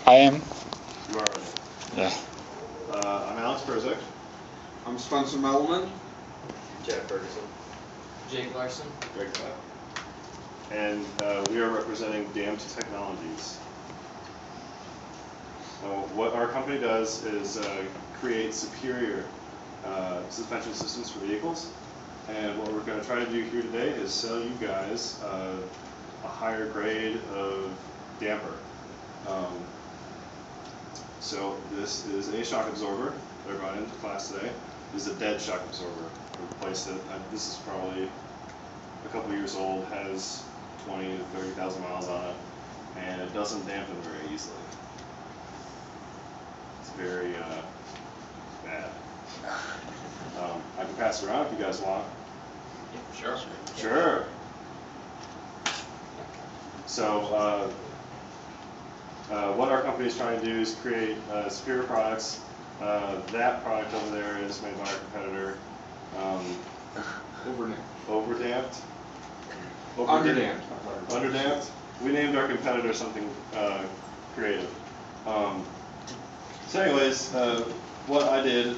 I am. You are ready. Yeah. I'm Alex Perzik. I'm Spencer Milman. Jack Ferguson. Jake Larson. Greg Platt. And we are representing Damned Technologies. What our company does is create superior suspension systems for vehicles. And what we're going to try to do here today is sell you guys a higher grade of damper. So this is a shock absorber that I brought into class today. This is a dead shock absorber. We replaced it. This is probably a couple years old, has 20 to 30,000 miles on it, and it doesn't dampen very easily. It's very bad. I can pass it around if you guys want. Sure. Sure. So what our company is trying to do is create superior products. That product over there is made by our competitor. Overdamped. Underdamped. Underdamped. We named our competitor something creative. So anyways, what I did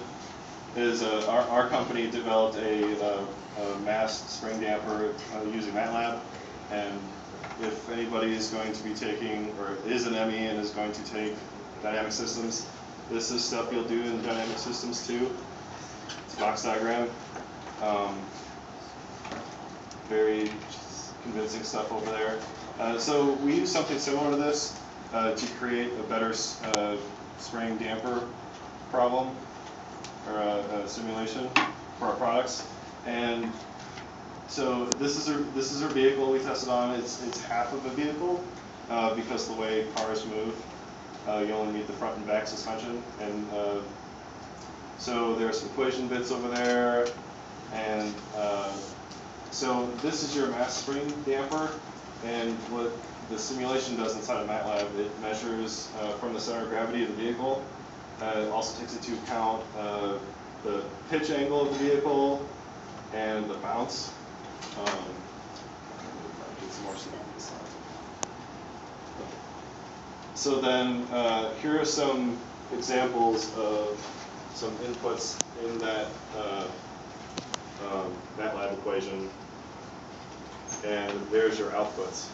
is our company developed a mass spring damper using MATLAB, and if anybody is going to be taking, or is an ME and is going to take dynamic systems, this is stuff you'll do in dynamic systems too. It's a box diagram. Very convincing stuff over there. So we use something similar to this to create a better spring damper problem, or a simulation for our products. And so this is our vehicle we tested on. It's half of a vehicle because the way cars move, you only need the front and back suspension. And so there's some equation bits over there, and so this is your mass spring damper. And what the simulation does inside of MATLAB, it measures from the center of gravity of the vehicle. It also takes into account the pitch angle of the vehicle and the bounce. Get some more stuff on this side. So then here are some examples of some inputs in that MATLAB equation, and there's your outputs.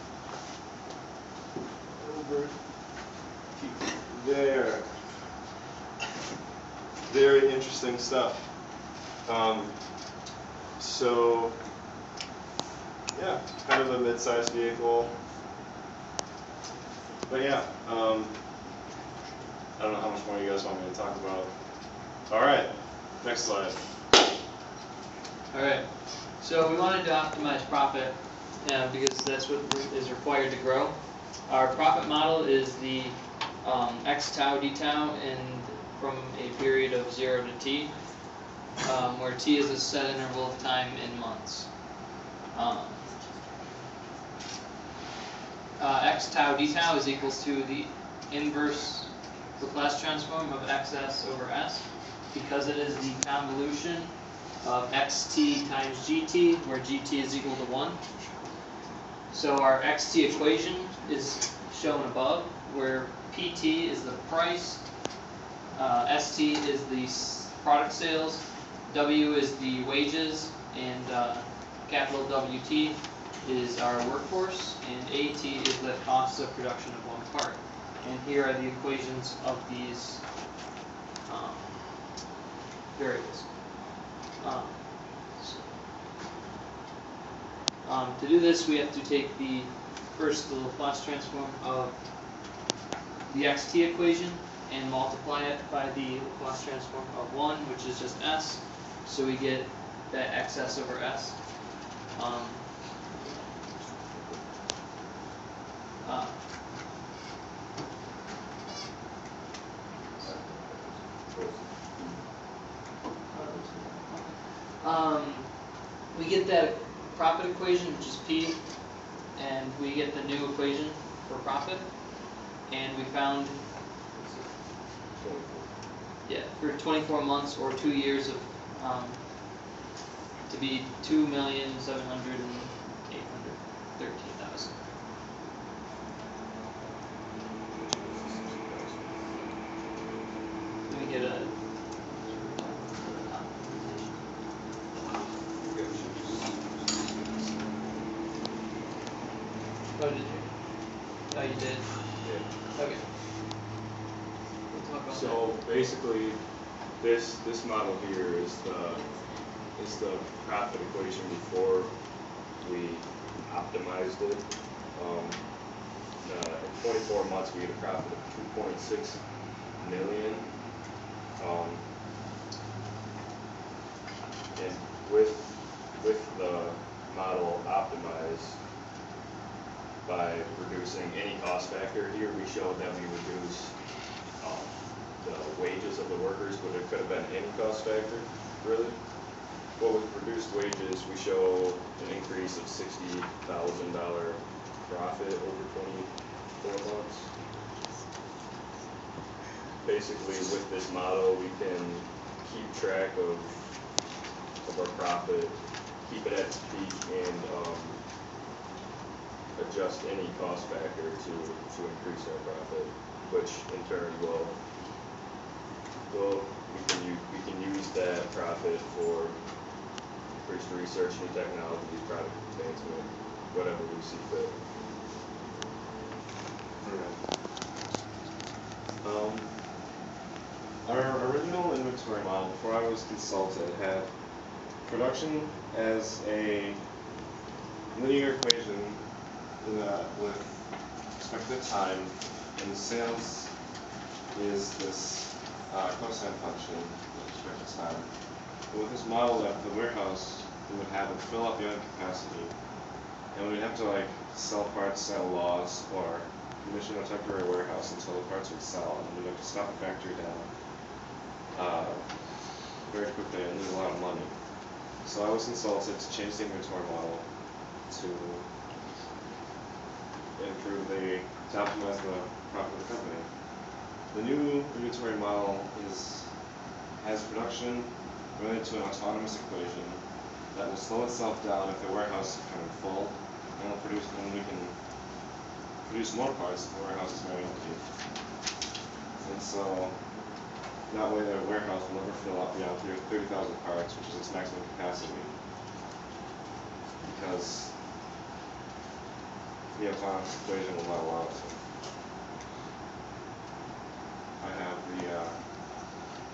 Over there. Very interesting stuff. So, yeah, kind of a mid-sized vehicle. But yeah, I don't know how much more you guys want me to talk about. All right, next slide. All right. So we wanted to optimize profit because that's what is required to grow. Our profit model is the X tau d tau and from a period of 0 to t, where t is a set interval of time in months. X tau d tau is equals to the inverse Laplace transform of xs over s, because it is the convolution of xt times gt, where gt is equal to 1. So our xt equation is shown above, where pt is the price, st is the product sales, w is the wages, and capital WT is our workforce, and AT is the cost of production of one part. And here are the equations of these variables. To do this, we have to take the Laplace transform of the xt equation and multiply it by the Laplace transform of 1, which is just s. So we get that xs over s. We get that profit equation, which is P, and we get the new equation for profit, and we found, for 24 months or 2 years of to be 2,708,813,000. get a. Oh, did you? Oh, you did? Yeah. Okay. We'll talk about So basically, this model here is the profit equation before we optimized it. In 24 months, we get a profit of 2.6 million. And with the model optimized by reducing any cost factor here, we showed that we reduce the wages of the workers, but it could have been any cost factor, really. Well, with reduced wages, we show an increase of $60,000 profit over 24 months. Basically, with this model, we can keep track of our profit, keep it at its peak, and adjust any cost factor to increase our profit, which in turn we can use that profit for increased research, new technologies, product advancement, whatever we see fit. Our original inventory model, before I was consulted, had production as a linear equation with expected time, and sales is this cosine function with expected time. But with this model at the warehouse, we would have it fill up the capacity, and we'd have to like sell parts, sell loss, or commission a temporary warehouse until the parts would sell, and we'd have to stop the factory down very quickly and lose a lot of money. So I was consulted to change the inventory model to optimize the profit of the company. The new inventory model has production related to an autonomous equation that will slow itself down if the warehouse is kind of full, and we can produce more parts if the warehouse is very empty. And so that way the warehouse will never fill up beyond 30,000 parts, which is its maximum capacity, because the autonomous equation will not allow it to. I have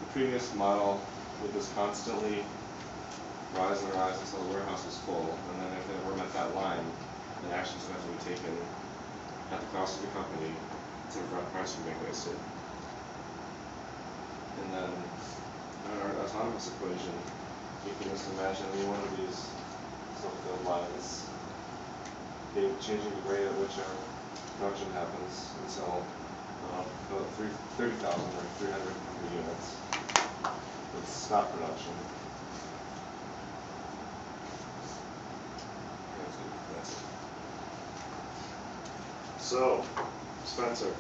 the previous model with this constantly rise and rise until the warehouse is full, and then if it were met that line, then actions would have to be taken at the cost of the company to prevent parts from being wasted. And then in our autonomous equation, you can just imagine any one of these self-filled lines changing the rate at which our production happens until 30,000 or 350 units. It's stop production. That's it. So, Spencer,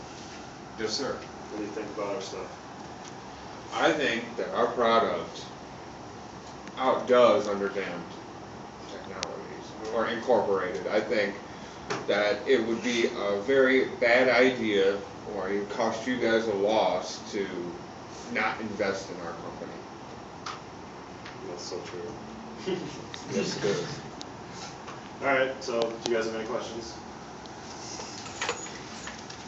Yes, sir. what do you think about our stuff? I think that our product outdoes underdamped technologies, or incorporated. I think that it would be a very bad idea, or it would cost you guys a loss to not invest in our company. That's so true. Yes, it is. Alright, so do you guys have any questions?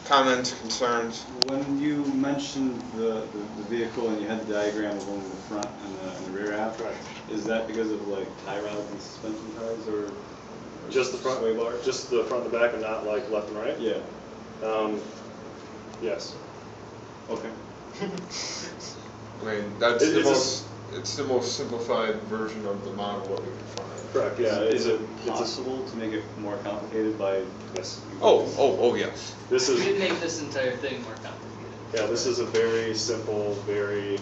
Comments, concerns? When you mentioned the vehicle and you had the diagram of only the front and the rear half, Correct. is that because of like tie rods and suspension ties, or Just the front, sway bars? just the front and the back, and not like left and right? Yeah. Yes. Okay. I mean, that's it's the most simplified version of the model that we can find. Correct. Yeah. Is it it's a, possible to make it more complicated by? yes. Oh, yes. This We is, did make this entire thing more complicated. yeah, this is a very simple, very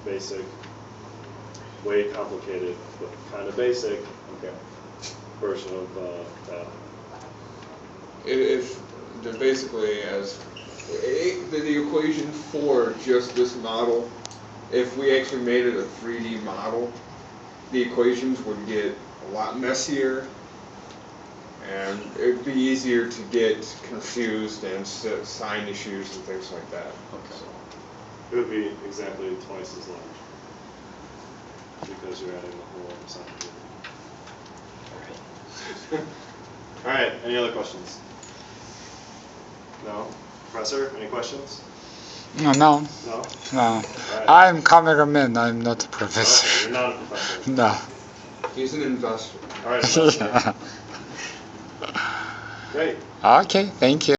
basic, way complicated, but kind of basic version of that. If they're basically the equation for just this model, if we actually made it a 3D model, the equations would get a lot messier, and it'd be easier to get confused and sign issues and things like that. Okay. It would be exactly twice as large. Because you're adding the whole percentage. All right, any other questions? No? Professor, any questions? No, No? no. Right. I'm cameraman. I'm not a Okay, professor. you're not a professor. No. He's an investor. All right, investor. Great. Okay, thank you.